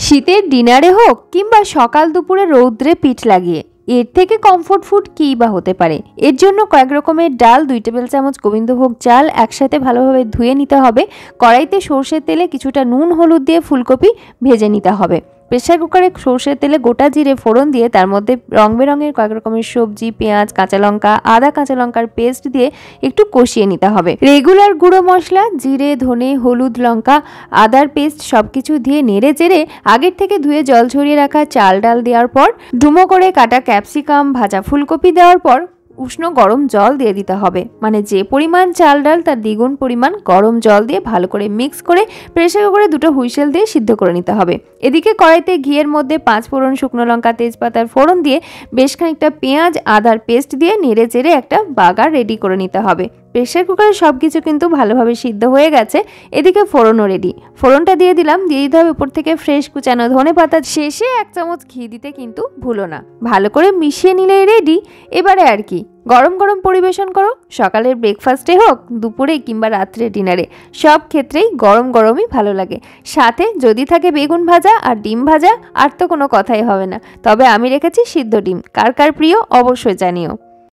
শীতের ডিনারে হোক কিংবা সকাল দুপুরে রৌদ্রে পিঠ লাগিয়ে এর থেকে কমফোর্ট ফুড কী বা হতে পারে। এর জন্য কয়েক রকমের ডাল, 2 টেবিল চামচ গোবিন্দভোগ চাল একসাথে ভালোভাবে ধুয়ে নিতে হবে। কড়াইতে সর্ষের তেলে কিছুটা নুন হলুদ দিয়ে ফুলকপি ভেজে নিতে হবে। প্রেসার কুকারে সর্ষের তেলে গোটা জিরে ফোড়ন দিয়ে তার মধ্যে রং বেরঙের কয়েক রকমের সবজি, পেঁয়াজ, কাঁচা লঙ্কা, আদা কাঁচা লঙ্কার পেস্ট দিয়ে একটু কষিয়ে নিতে হবে। রেগুলার গুঁড়ো মশলা, জিরে, ধনে, হলুদ, লঙ্কা, আদার পেস্ট সবকিছু দিয়ে নেড়ে চেড়ে আগের থেকে ধুয়ে জল ঝরিয়ে রাখা চাল ডাল দেওয়ার পর ডুমো করে কাটা ক্যাপসিকাম, ভাজা ফুলকপি দেওয়ার পর উষ্ণ গরম জল দিয়ে দিতে হবে। মানে যে পরিমাণ চাল ডাল তার দ্বিগুণ পরিমাণ গরম জল দিয়ে ভালো করে মিক্স করে প্রেসার কুকারে 2টো হুইসেল দিয়ে সিদ্ধ করে নিতে হবে। এদিকে কড়াইতে ঘিয়ের মধ্যে 5 ফোড়ন, শুকনো লঙ্কা, তেজপাতার ফোড়ন দিয়ে বেশ খানিকটা পেঁয়াজ, আদার পেস্ট দিয়ে নেড়ে চেড়ে একটা বাগার রেডি করে নিতে হবে। প্রেসার কুকারে সব কিছু কিন্তু ভালোভাবে সিদ্ধ হয়ে গেছে। এদিকে ফোড়নও রেডি। ফোড়নটা দিয়ে দিলাম, দিয়ে দিতে হবে উপর থেকে ফ্রেশ কুচানো ধনেপাতা। শেষে 1 চামচ ঘি দিতে কিন্তু ভুলো না। ভালো করে মিশিয়ে নিলেই রেডি। এবারে আর কি, গরম গরম পরিবেশন করো। সকালের ব্রেকফাস্টে হোক, দুপুরে কিংবা রাত্রে ডিনারে, সব ক্ষেত্রেই গরম গরমই ভালো লাগে। সাথে যদি থাকে বেগুন ভাজা আর ডিম ভাজা, আর তো কোনো কথাই হবে না। তবে আমি রেখেছি সিদ্ধ ডিম। কার কার প্রিয় অবশ্যই জানিও।